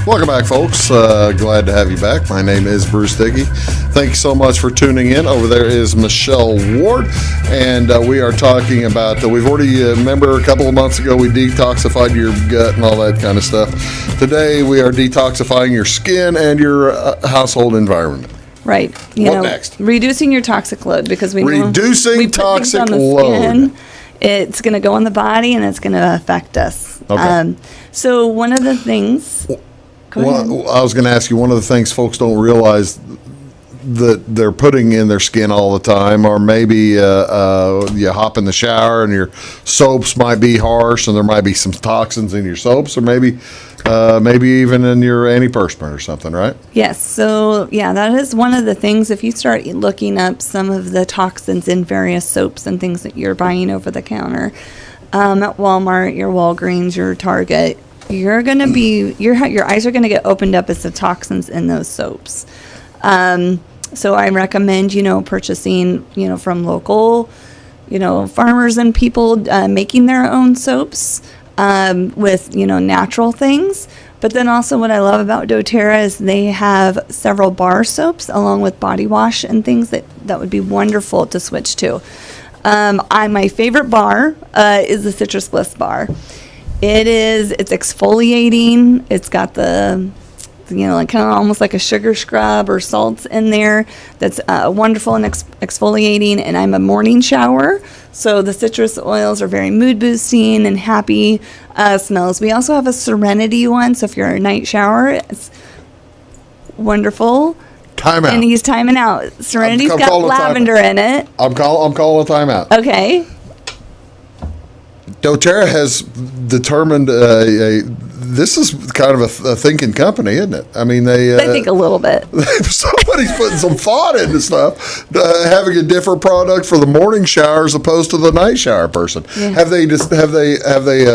Welcome back, folks. Glad to have you back. My name is Bruce Dickey. Thank you so much for tuning in. Over there is Michelle Ward, and we are talking about, we've already, remember a couple of months ago, we detoxified your gut and all that kind of stuff. Today, we are detoxifying your skin and your household environment.
Right.
What next?
Reducing your toxic load, because we know
Reducing
we put things
toxic
on the
load.
skin, it's going to go in the body and it's going to affect us.
Okay.
So one of the things...
Well, I was going to ask you, one of the things folks don't realize that they're putting in their skin all the time, or maybe you hop in the shower and your soaps might be harsh and there might be some toxins in your soaps, or maybe even in your antiperspirant or something, right?
Yes. So, yeah, that is one of the things. If you start looking up some of the toxins in various soaps and things that you're buying over the counter at Walmart, your Walgreens, your Target, you're going to be, your eyes are going to get opened up as the toxins in those soaps. So I recommend, purchasing, from local, farmers and people making their own soaps with, natural things. But then also what I love about doTERRA is they have several bar soaps along with body wash and things that would be wonderful to switch to. My favorite bar is the Citrus Bliss bar. It's exfoliating. It's got the, like kind of almost like a sugar scrub or salts in there. That's wonderful and exfoliating. And I'm a morning shower, so the citrus oils are very mood boosting and happy smells. We also have a Serenity one, so if you're a night shower, it's wonderful.
Time out.
And he's timing out. Serenity's got lavender in it.
I'm calling a timeout.
Okay.
doTERRA has determined this is kind of a thinking company, isn't it? I mean, they
think a little bit.
Somebody's putting some thought into stuff, having a different product for the morning shower as opposed to the night shower person. Yeah. Have they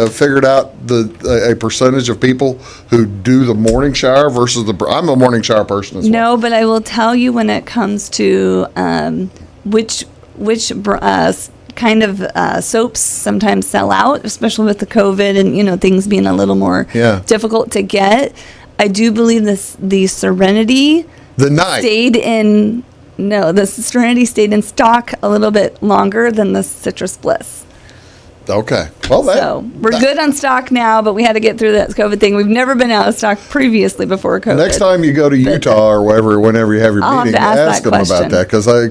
figured out a percentage of people who do the morning shower versus I'm a morning shower person as well.
No, but I will tell you when it comes to which kind of soaps sometimes sell out, especially with the COVID and things being a little more difficult to get. I do believe the Serenity stayed in stock a little bit longer than the Citrus Bliss.
Okay. Well,
we're good on stock now, but we had to get through that COVID thing. We've never been out of stock previously before COVID.
Next time you go to Utah or whenever you have your meeting, ask them about that, because I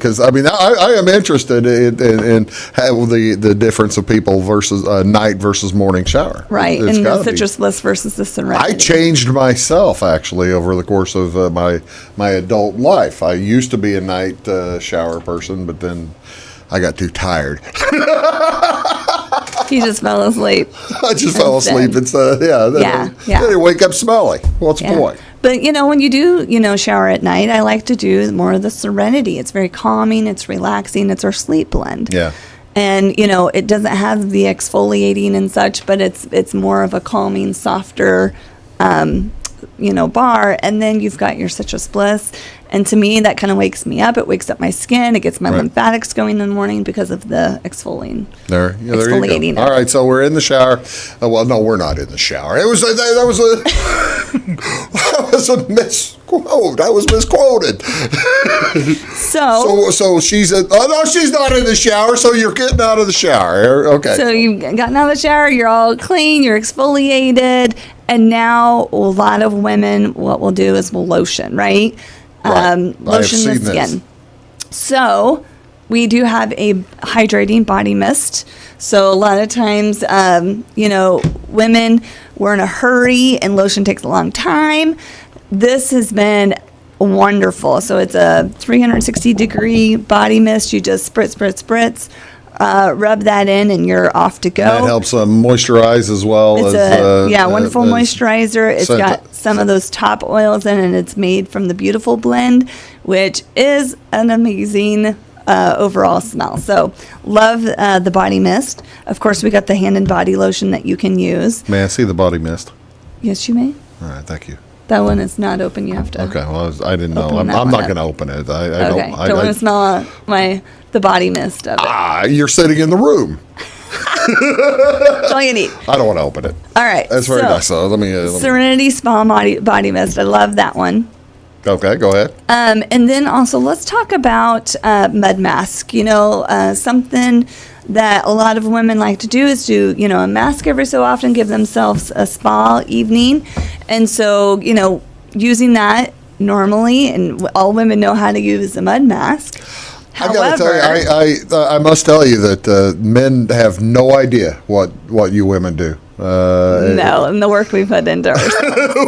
am interested in the difference of people versus night versus morning shower.
Right, and the Citrus Bliss versus the Serenity.
I changed myself actually over the course of my adult life. I used to be a night shower person, but then I got too tired.
He just fell asleep.
I just fell asleep instead.
Yeah.
Then you wake up smelly. What's the point?
But, when you do, shower at night, I like to do more of the Serenity. It's very calming. It's relaxing. It's our sleep blend.
Yeah.
And, it doesn't have the exfoliating and such, but it's more of a calming, softer, bar. And then you've got your citrus bliss. And to me, that kind of wakes me up. It wakes up my skin. It gets my lymphatics going in the morning because of the exfoliating.
There
exfoliating
you go. All right, so we're in the shower. Well, no, we're not in the shower. That was a misquote. I was misquoted. So she's she's not in the shower. So you're getting out of the shower. Okay.
So you've gotten out of the shower. You're all clean. You're exfoliated. And now a lot of women, what we'll do is we'll lotion, right? Lotion the skin. So we do have a hydrating body mist. So a lot of times, women, we're in a hurry and lotion takes a long time. This has been wonderful. So it's a 360-degree body mist. You just spritz. Rub that in and you're off to go.
That helps moisturize as well.
It's wonderful moisturizer. It's got some of those top oils in it, and it's made from the Beautiful blend, which is an amazing overall smell. So love the body mist. Of course, we got the hand and body lotion that you can use.
May I see the body mist?
Yes, you may.
All right, thank you.
That one is not open. You have to.
Okay, well, I didn't know. I'm not going to open it. I
don't want to smell the body mist of it.
You're sitting in the room.
That's all you need.
I don't want to open it.
All right.
That's very nice. So let me.
Serenity Spa body mist. I love that one.
Okay, go ahead.
And then also let's talk about mud mask. Something that a lot of women like to do is do, a mask every so often, give themselves a spa evening. And so, using that normally, and all women know how to use a mud mask.
I got to tell you, I must tell you that men have no idea what you women do.
And the work we put into ours.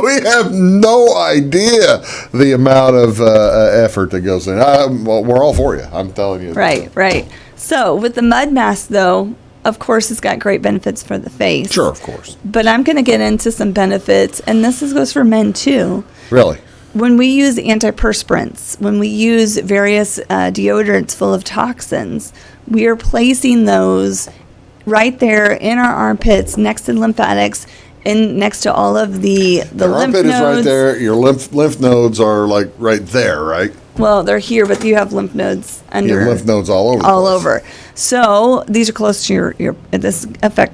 We have no idea the amount of effort that goes in. We're all for you. I'm telling you.
Right. So with the mud mask, though, of course, it's got great benefits for the face.
Sure, of course.
But I'm going to get into some benefits, and this goes for men too.
Really?
When we use antiperspirants, when we use various deodorants full of toxins, we are placing those right there in our armpits, next to lymphatics, and next to all of the lymph nodes.
Armpit is right there. Your lymph nodes are like right there, right?
Well, they're here, but you have lymph nodes under.
Your lymph nodes all over.
All over. So these are close to your. This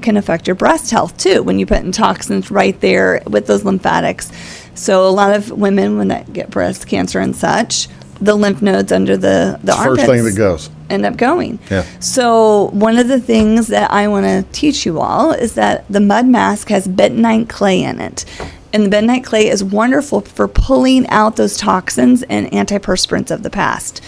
can affect your breast health too when you put in toxins right there with those lymphatics. So a lot of women, when they get breast cancer and such, the lymph nodes under the armpits
first thing that goes.
End up going.
Yeah.
So one of the things that I want to teach you all is that the mud mask has bentonite clay in it. And the bentonite clay is wonderful for pulling out those toxins and antiperspirants of the past.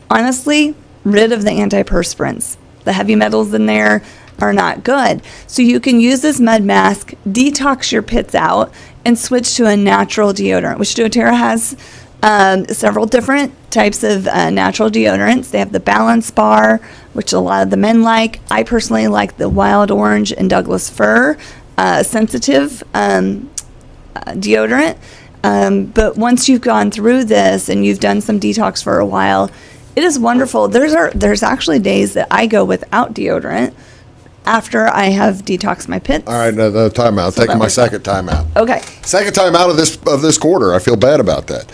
Honestly, rid of the antiperspirants. The heavy metals in there are not good. So you can use this mud mask, detox your pits out, and switch to a natural deodorant, which doTERRA has several different types of natural deodorants. They have the Balance Bar, which a lot of the men like. I personally like the Wild Orange and Douglas Fir sensitive deodorant. But once you've gone through this and you've done some detox for a while, it is wonderful. There's actually days that I go without deodorant after I have detoxed my pits.
All right, no timeout. Taking my second timeout.
Okay.
Second time out of this quarter. I feel bad about that.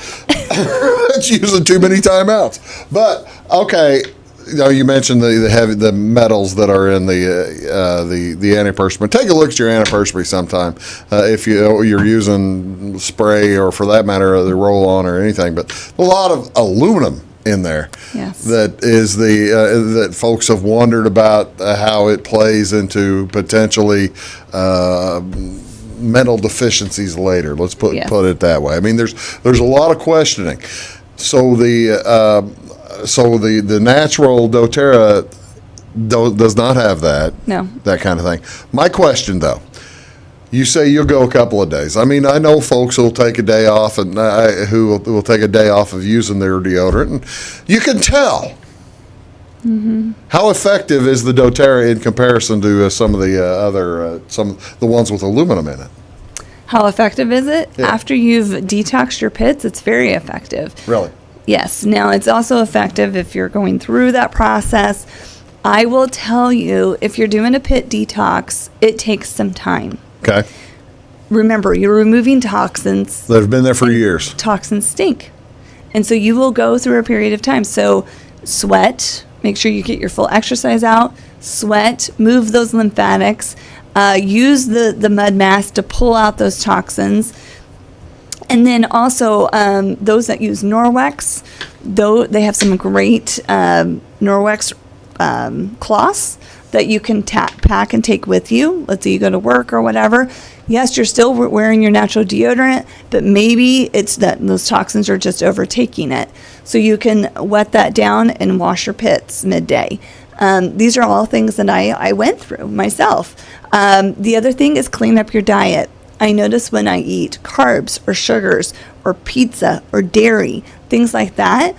It's using too many timeouts. But okay, you mentioned the metals that are in the antiperspirant. Take a look at your antiperspirant sometime if you're using spray or, for that matter, the roll-on or anything. But a lot of aluminum in there.
Yes.
That is that folks have wondered about how it plays into potentially mental deficiencies later. Let's put it that way. I mean, there's a lot of questioning. So the natural doTERRA does not have that.
No.
That kind of thing. My question, though. You say you'll go a couple of days. I mean, I know folks who'll take a day off and who will take a day off of using their deodorant, and you can tell How effective is the doTERRA in comparison to some of the the ones with aluminum in it?
How effective is it?
Yeah.
After you've detoxed your pits, it's very effective.
Really?
Yes. Now, it's also effective if you're going through that process. I will tell you, if you're doing a pit detox, it takes some time.
Okay.
Remember, you're removing toxins.
That have been there for years.
Toxins stink. And so you will go through a period of time. So sweat, make sure you get your full exercise out, sweat, move those lymphatics, use the mud mask to pull out those toxins. And then also those that use Norwex, though they have some great Norwex cloths that you can pack and take with you. Let's say you go to work or whatever. Yes, you're still wearing your natural deodorant, but maybe it's that those toxins are just overtaking it. So you can wet that down and wash your pits midday. These are all things that I went through myself. The other thing is clean up your diet. I notice when I eat carbs or sugars or pizza or dairy, things like that,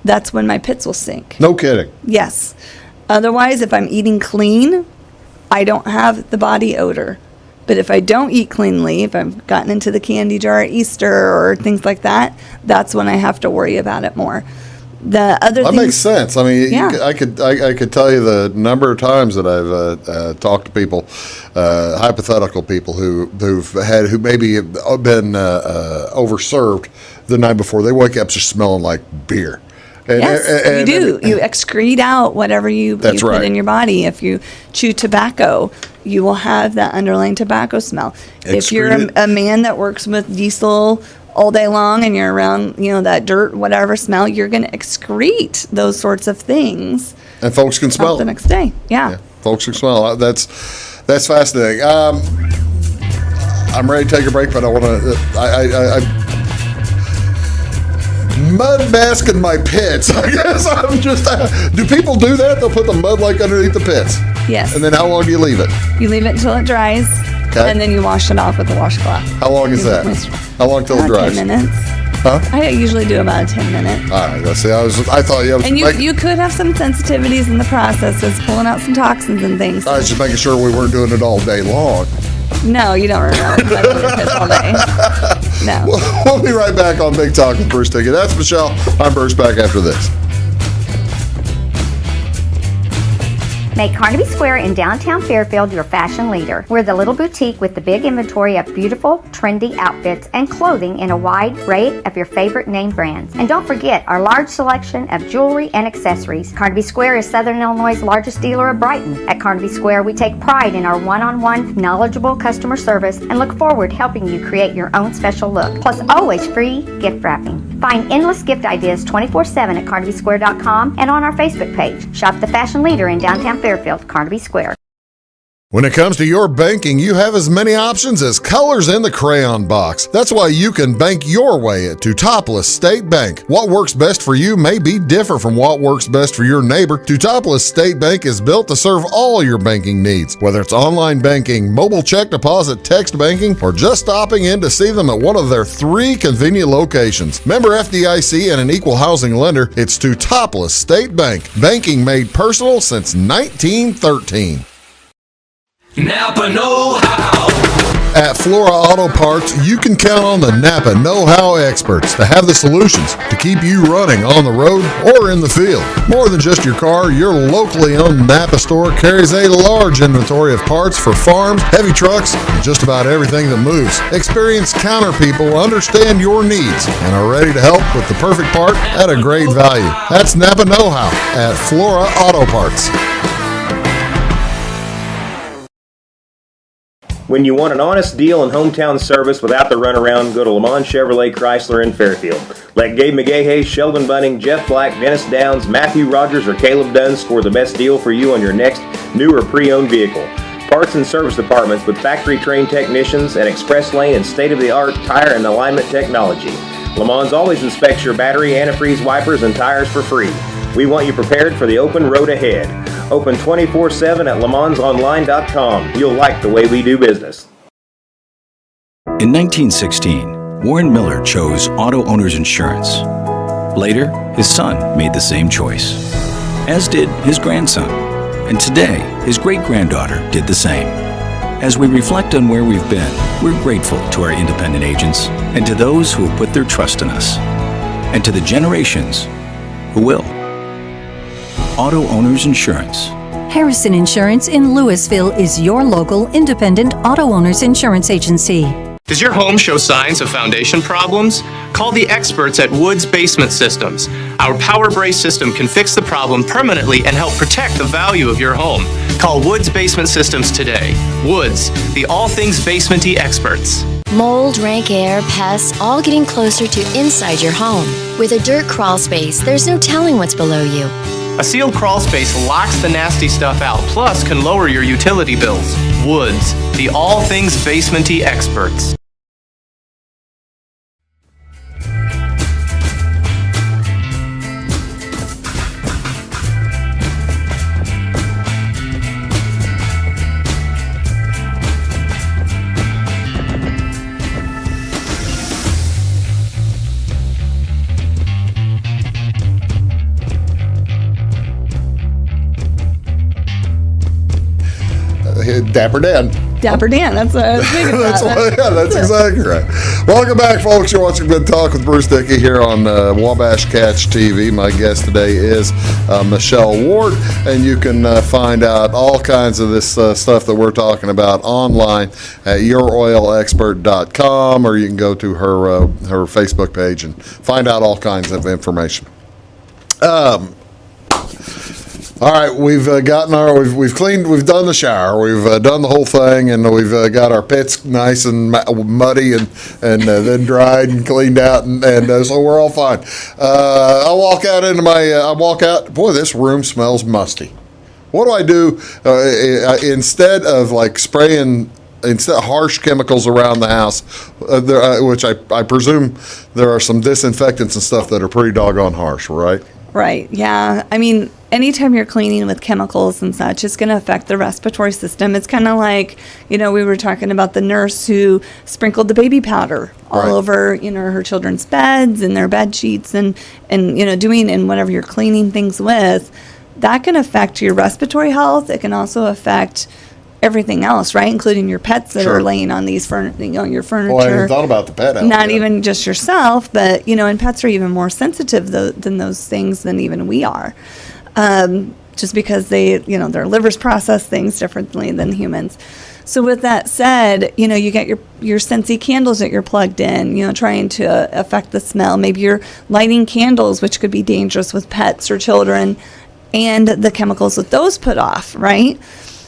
that's when my pits will sink.
No kidding.
Yes. Otherwise, if I'm eating clean, I don't have the body odor. But if I don't eat cleanly, if I've gotten into the candy jar at Easter or things like that, that's when I have to worry about it more. The other
That
things,
makes sense. I mean,
Yeah.
I could tell you the number of times that I've talked to people, hypothetical people who maybe have been overserved the night before. They wake up just smelling like beer. And,
yes, you do. You excrete out whatever you
That's
put
right.
in your body. If you chew tobacco, you will have that underlying tobacco smell. If you're
Excrete it.
a man that works with diesel all day long and you're around, that dirt, whatever smell, you're going to excrete those sorts of things
And folks can smell
out the
it.
next day. Yeah.
Folks can smell. That's fascinating. I'm ready to take a break, but I want to. Mud masking my pits. I guess I'm just. Do people do that? They'll put the mud like underneath the pits.
Yes.
And then how long do you leave it?
You leave it until it dries,
Okay.
and then you wash it off with a washcloth.
How long is that? How long till it dries?
10 minutes.
Huh?
I usually do about a 10-minute.
All right. Let's see. I thought you was
And
making,
you could have some sensitivities in the process, as pulling out some toxins and things.
I was just making sure we weren't doing it all day long.
No, you don't remember that all day. No.
We'll be right back on Big Talk with Bruce Dickey. That's Michelle. I'm Bruce. Back after this.
Make Carnaby Square in downtown Fairfield your fashion leader. We're the little boutique with the big inventory of beautiful, trendy outfits and clothing in a wide array of your favorite name brands. And don't forget our large selection of jewelry and accessories. Carnaby Square is Southern Illinois' largest dealer of Brighton. At Carnaby Square, we take pride in our one-on-one, knowledgeable customer service and look forward to helping you create your own special look. Plus, always free gift wrapping. Find endless gift ideas 24/7 at CarnabySquare.com and on our Facebook page. Shop the fashion leader in downtown Fairfield, Carnaby Square.
When it comes to your banking, you have as many options as colors in the crayon box. That's why you can bank your way at Teutopolis State Bank. What works best for you may be different from what works best for your neighbor. Teutopolis State Bank is built to serve all your banking needs, whether it's online banking, mobile check deposit, text banking, or just stopping in to see them at one of their 3 convenient locations. Member FDIC and an equal housing lender, it's Teutopolis State Bank. Banking made personal since 1913.
Napa know-how.
At Flora Auto Parts, you can count on the Napa know-how experts to have the solutions to keep you running on the road or in the field. More than just your car, your locally owned Napa store carries a large inventory of parts for farms, heavy trucks, and just about everything that moves. Experienced counter people understand your needs and are ready to help with the perfect part at a great value. That's Napa know-how at Flora Auto Parts.
When you want an honest deal and hometown service without the runaround, go to Lamont Chevrolet Chrysler in Fairfield. Let Gabe McGahey, Sheldon Bunning, Jeff Black, Dennis Downs, Matthew Rogers, or Caleb Dunn score the best deal for you on your next new or pre-owned vehicle. Parts and service departments with factory-trained technicians and express lane and state-of-the-art tire and alignment technology. Lamont's always inspects your battery, antifreeze, wipers, and tires for free. We want you prepared for the open road ahead. Open 24/7 at LaMonsOnline.com. You'll like the way we do business.
In 1916, Warren Miller chose Auto Owners Insurance. Later, his son made the same choice. as did his grandson. And today, his great-granddaughter did the same. As we reflect on where we've been, we're grateful to our independent agents and to those who have put their trust in us, and to the generations who will. Auto Owners Insurance.
Harrison Insurance in Louisville is your local independent auto owners insurance agency.
Does your home show signs of foundation problems? Call the experts at Woods Basement Systems. Our Power Brace system can fix the problem permanently and help protect the value of your home. Call Woods Basement Systems today. Woods, the all things basementy experts.
Mold, rank air, pests, all getting closer to inside your home. With a dirt crawl space, there's no telling what's below you.
A sealed crawl space locks the nasty stuff out, plus can lower your utility bills. Woods, the all things basementy experts.
Dapper Dan.
Dapper Dan, that's what I was thinking about.
That's exactly right. Welcome back, folks. You're watching Good Talk with Bruce Dickey here on Wabash Catch TV. My guest today is Michelle Ward, and you can find out all kinds of this stuff that we're talking about online at youroilexpert.com, or you can go to her Facebook page and find out all kinds of information. All right, we've we've cleaned, we've done the shower, we've done the whole thing, and we've got our pits nice and muddy and then dried and cleaned out, and so we're all fine. I walk out. Boy, this room smells musty. What do I do instead of like spraying? Instead of harsh chemicals around the house, which I presume there are some disinfectants and stuff that are pretty doggone harsh, right?
Right, yeah. I mean, anytime you're cleaning with chemicals and such, it's going to affect the respiratory system. It's kind of like, we were talking about the nurse who sprinkled the baby powder all over, her children's beds and their bed sheets and doing and whatever you're cleaning things with. That can affect your respiratory health. It can also affect everything else, right? Including your pets that are laying on these your furniture.
Well, I hadn't thought about the pet.
Not even just yourself, but and pets are even more sensitive than those things than even we are, just because they their livers process things differently than humans. So with that said, you get your Scentsy candles that you're plugged in, trying to affect the smell. Maybe you're lighting candles, which could be dangerous with pets or children, and the chemicals that those put off, right?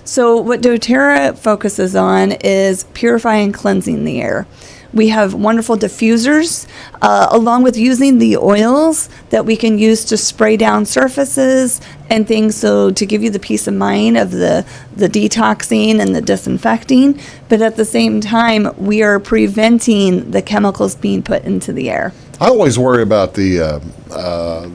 So what doTERRA focuses on is purifying and cleansing the air. We have wonderful diffusers, along with using the oils that we can use to spray down surfaces and things, so to give you the peace of mind of the detoxing and the disinfecting, but at the same time, we are preventing the chemicals being put into the air.
I always worry about the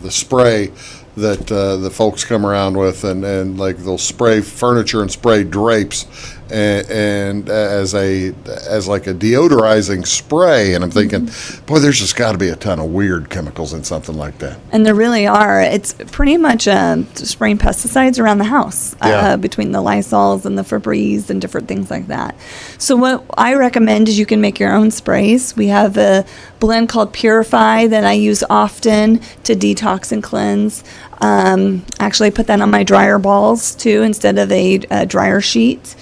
spray that the folks come around with, and like they'll spray furniture and spray drapes and as like a deodorizing spray, and I'm thinking, boy, there's just got to be a ton of weird chemicals in something like that.
And there really are. It's pretty much spraying pesticides around the house, between the Lysols and the Febreze and different things like that. So what I recommend is you can make your own sprays. We have a blend called Purify that I use often to detox and cleanse. Actually put that on my dryer balls too, instead of a dryer sheet.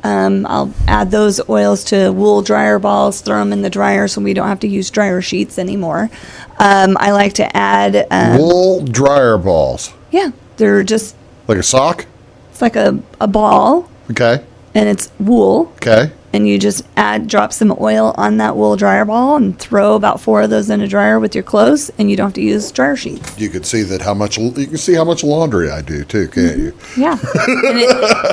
I'll add those oils to wool dryer balls, throw them in the dryer so we don't have to use dryer sheets anymore. I like to add
wool dryer balls.
Yeah, they're just
like a sock.
It's like a ball.
Okay.
And it's wool.
Okay.
And you just drop some oil on that wool dryer ball and throw about 4 of those in a dryer with your clothes, and you don't have to use dryer sheets.
You can see how much laundry I do too, can't you?
Yeah.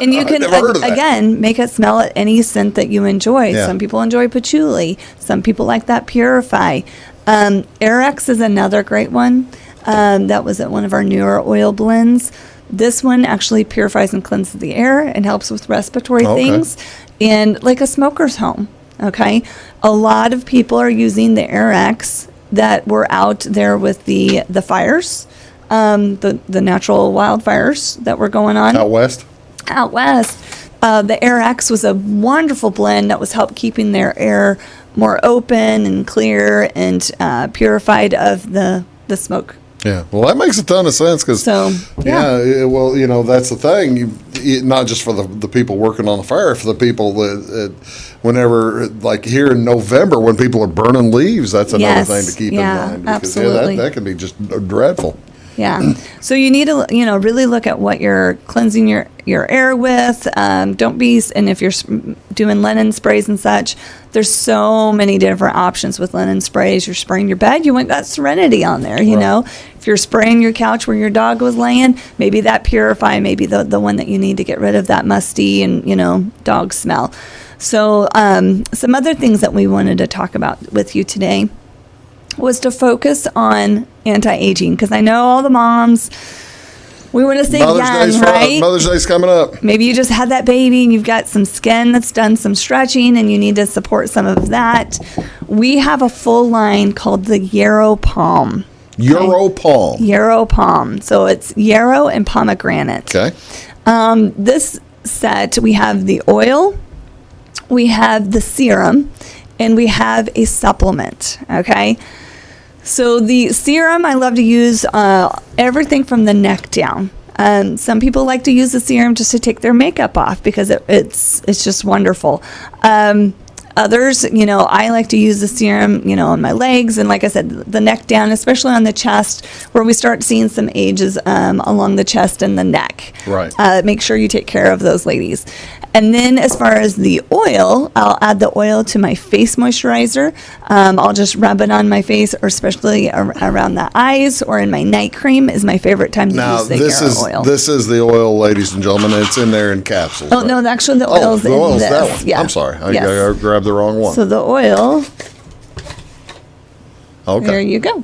And you can again make it smell at any scent that you enjoy. Yeah. Some people enjoy patchouli. Some people like that Purify. Aerex is another great one. That was at one of our newer oil blends. This one actually purifies and cleanses the air and helps with respiratory things, and like a smoker's home. Okay, a lot of people are using the Aerex that were out there with the fires, the natural wildfires that were going on
Out west?
Out west. The Air X was a wonderful blend that was help keeping their air more open and clear and purified of the smoke.
Yeah, well, that makes a ton of sense because, well, that's the thing. Not just for the people working on the fire, for the people that whenever, like here in November, when people are burning leaves, that's another thing to keep in mind. Because,
absolutely.
that can be just dreadful.
Yeah. So you need to, really look at what you're cleansing your air with. Don't be, and if you're doing linen sprays and such, there's so many different options with linen sprays. You're spraying your bed, you want that serenity on there, you know. If you're spraying your couch where your dog was laying, maybe that Purify, maybe the one that you need to get rid of that musty and, dog smell. So some other things that we wanted to talk about with you today was to focus on anti-aging, because I know all the moms, we want to stay young, right?
Mother's Day's coming up.
Maybe you just had that baby and you've got some skin that's done some stretching and you need to support some of that. We have a full line called the Yarrow Palm.
Yarrow Palm.
Yarrow Palm. So it's yarrow and pomegranate.
Okay.
This set, we have the oil, we have the serum, and we have a supplement, okay? So the serum, I love to use everything from the neck down. Some people like to use the serum just to take their makeup off because it's just wonderful. Others, I like to use the serum, on my legs and, like I said, the neck down, especially on the chest, where we start seeing some ages along the chest and the neck.
Right.
Make sure you take care of those ladies. And then as far as the oil, I'll add the oil to my face moisturizer. I'll just rub it on my face, or especially around the eyes, or in my night cream is my favorite time to use the Yarrow oil.
This is the oil, ladies and gentlemen. It's in there in capsules.
Oh, no, actually the oil's in this.
That one.
Yeah.
I'm sorry. I
Yes.
grabbed the wrong one.
So the oil, there you go.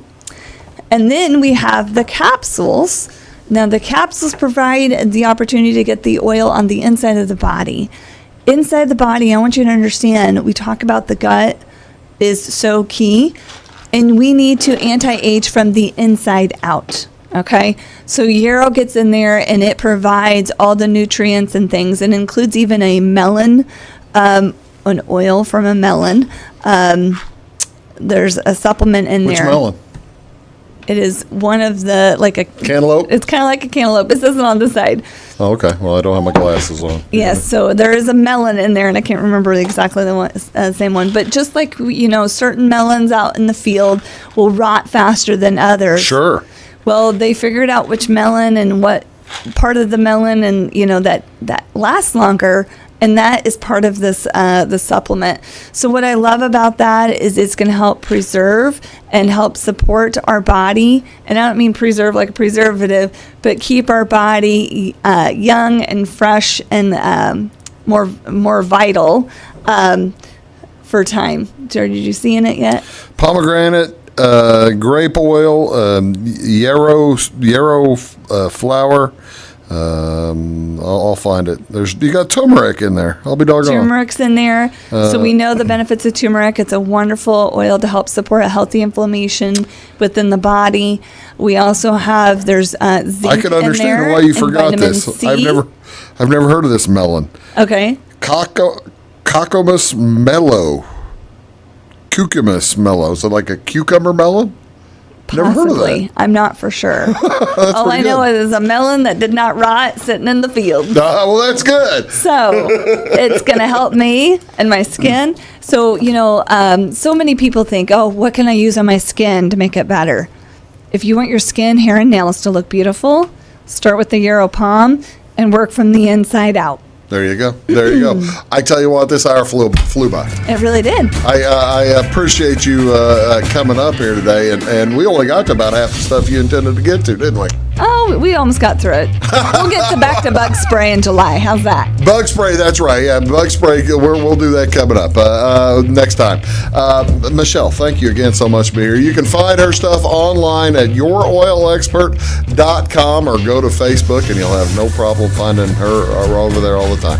And then we have the capsules. Now, the capsules provide the opportunity to get the oil on the inside of the body. Inside the body, I want you to understand, we talk about the gut is so key, and we need to anti-age from the inside out. Okay, so Yarrow gets in there and it provides all the nutrients and things. It includes even a melon, an oil from a melon. There's a supplement in there.
Which melon?
It is one of the, like a
cantaloupe.
It's kind of like a cantaloupe. This isn't on the side.
Oh, okay. Well, I don't have my glasses on.
Yes, so there is a melon in there, and I can't remember exactly the same one. But just like certain melons out in the field will rot faster than others.
Sure.
Well, they figured out which melon and what part of the melon, and that lasts longer. And that is part of this the supplement. So what I love about that is it's going to help preserve and help support our body. And I don't mean preserve like a preservative, but keep our body young and fresh and more vital for time. Did you see in it yet?
Pomegranate, grape oil, yarrow flower. I'll find it. You got turmeric in there. I'll be doggone.
Turmeric's in there, so we know the benefits of turmeric. It's a wonderful oil to help support a healthy inflammation within the body. We also have zinc
I can understand why you forgot this.
C.
I've never heard of this melon.
Okay.
Cocomus mellow. Cucumis mellow. Is it like a cucumber melon? Never heard of that.
I'm not for sure. All I know is a melon that did not rot sitting in the field.
Well, that's good.
So it's going to help me and my skin. So, so many people think, oh, what can I use on my skin to make it better? If you want your skin, hair, and nails to look beautiful, start with the Yarrow Palm and work from the inside out.
There you go. I tell you what, this hour flew by.
It really did.
I appreciate you coming up here today, and we only got to about half the stuff you intended to get to, didn't we?
Oh, we almost got through it. We'll get back to bug spray in July. How's that?
Bug spray, that's right. Yeah, bug spray, we'll do that coming up next time. Michelle, thank you again so much for being here. You can find her stuff online at yourOilExpert.com or go to Facebook, and you'll have no problem finding her over there all the time.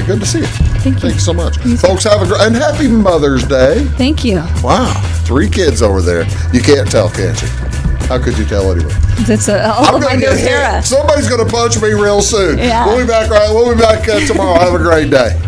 Good to see you.
Thank you
so much. Folks, have a great, and happy Mother's Day.
Thank you.
Wow, 3 kids over there. You can't tell, can't you? How could you tell anyway?
That's all
I'm
of my
gonna get hit.
doTERRA.
Somebody's going to punch me real soon.
Yeah.
We'll be back tomorrow. Have a great day.